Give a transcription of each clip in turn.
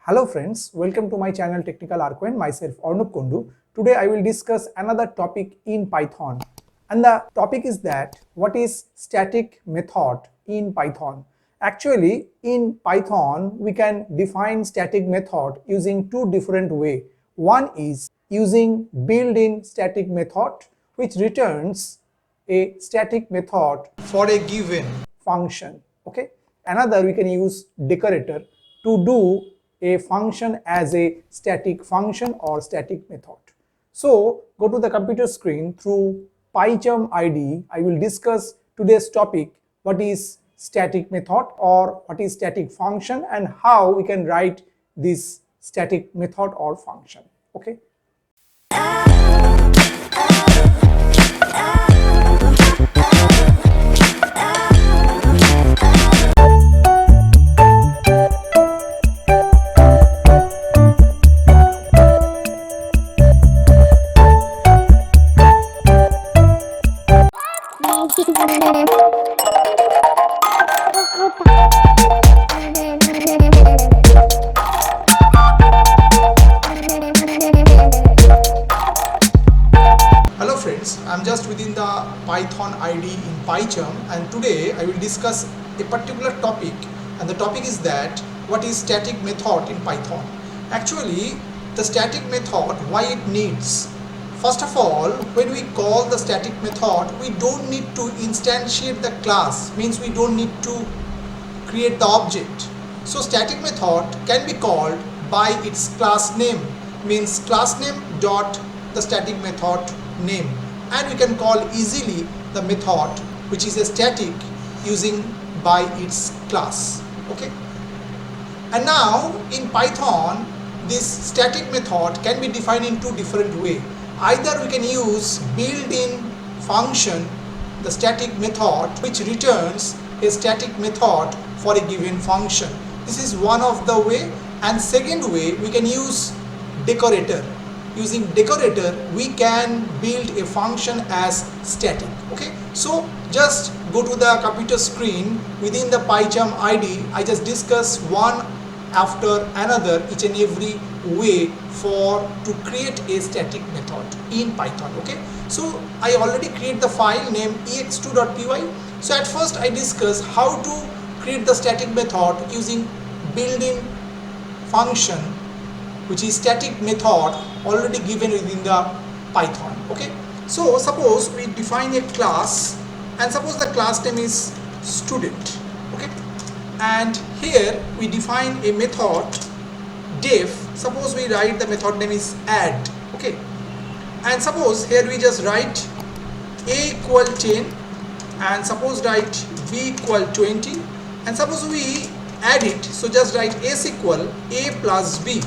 Hello friends, welcome to my channel Technical Arco and myself Arnab Kundu. Today I will discuss another topic in Python, and the topic is that what is static method in Python. Actually in Python we can define static method using two different ways. One is using built-in static method which returns a static method for a given function. Okay. Another we can use decorator to do a function as a static function or static method. So go to the computer screen. Through PyCharm ID, I will discuss today's topic, what is static method or what is static function and how we can write this static method or function. Okay. Hello friends, I am just within the Python ID in PyCharm, and today I will discuss a particular topic, and the topic is that what is static method in Python. Actually the static method, why it needs. First of all, when we call the static method, we don't need to instantiate the class, means we don't need to create the object. So static method can be called by its class name, means class name dot the static method name, and we can call easily the method which is a static using by its class. Okay. And now in Python this static method can be defined in two different ways. Either we can use built-in function, the static method, which returns a static method for a given function. This is one of the way, and second way we can use decorator. Using decorator we can build a function as static. Okay, so just go to the computer screen. Within the PyCharm ID I just discuss one after another each and every way to create a static method in Python. Okay, so I already create the file name ex2.py. so at first I discuss how to create the static method using built-in function which is static method already given within the Python. Okay, so suppose we define a class, and suppose the class name is student. Okay, and here we define a method def. Suppose we write the method name is add. Okay, and suppose here we just write a equal 10, and suppose write b equal 20, and suppose we add it, so just write s equal a plus b,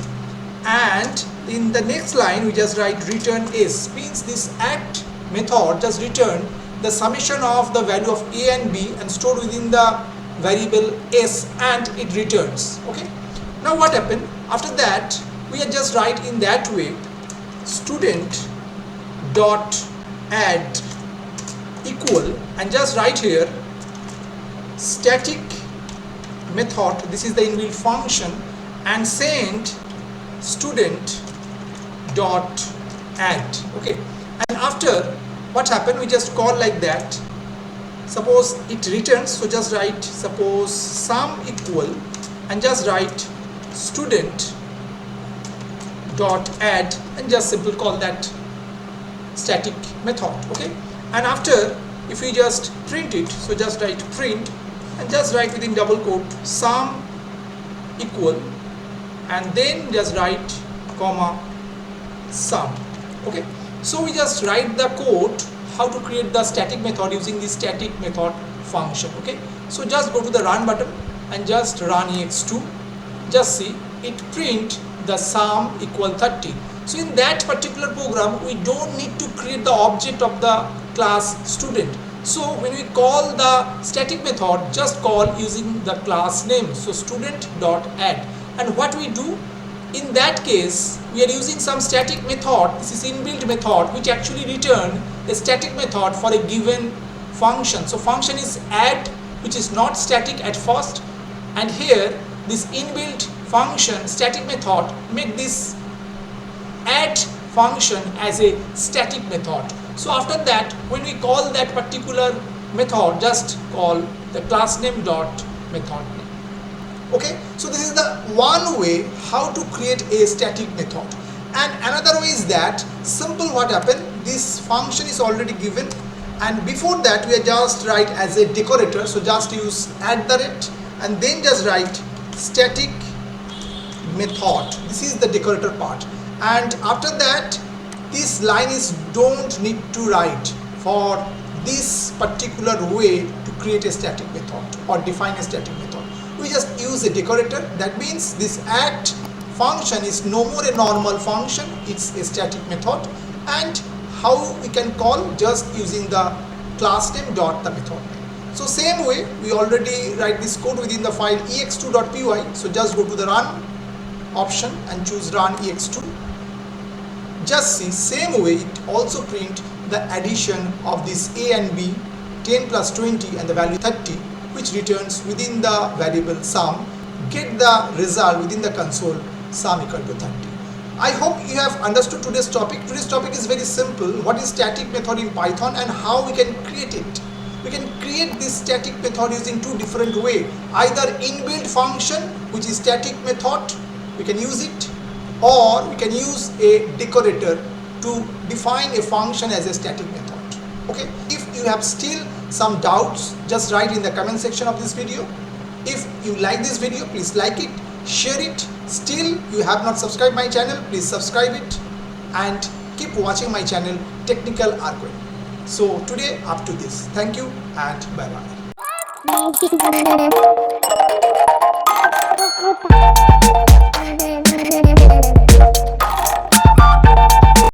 and in the next line we just write return s, means this add method just return the summation of the value of a and b and stored within the variable s, and it returns. Okay, now what happened after that, we are just write in that way student dot add equal, and just write here static method, this is the inbuilt function, and send student dot add. Okay, and after what happened, we just call like that. Suppose it returns, so just write suppose sum equal, and just write student dot add, and just simply call that static method. Okay, and after if we just print it, so just write print, and just write within double quote sum equal, and then just write comma sum. Okay, so we just write the code how to create the static method using this static method function. Okay, so just go to the run button and just run ex2. Just see it print the sum equal 30. So in that particular program we don't need to create the object of the class student. So when we call the static method, just call using the class name, so student dot add. And what we do in that case, we are using some static method, this is inbuilt method, which actually return a static method for a given function. So function is add, which is not static at first, and here this inbuilt function static method make this add function as a static method. So after that, when we call that particular method, just call the class name dot method name. Okay, so this is the one way how to create a static method. And another way is that simple what happened, this function is already given, and before that we are just write as a decorator. So just use @ and then just write static method. This is the decorator part, and after that this line is don't need to write for this particular way to create a static method or define a static method. We just use a decorator. That means this add function is no more a normal function, it's a static method. And how we can call, just using the class name dot the method name. So same way we already write this code within the file ex2.py. So just go to the run option and choose run ex2. Just see, same way it also print the addition of this a and b, 10 plus 20 and the value 30, which returns within the variable sum. Get the result within the console sum equal to 30. I hope you have understood today's topic. Today's topic is very simple. What is static method in Python and how we can create it. We can create this static method using two different ways. Either inbuilt function, which is static method, we can use it, or we can use a decorator to define a function as a static method. Okay, if you have still some doubts, just write in the comment section of this video. If you like this video, please like it, share it. Still you have not subscribed my channel, please subscribe it and keep watching my channel Technical Arcade. So today up to this. Thank you and bye bye.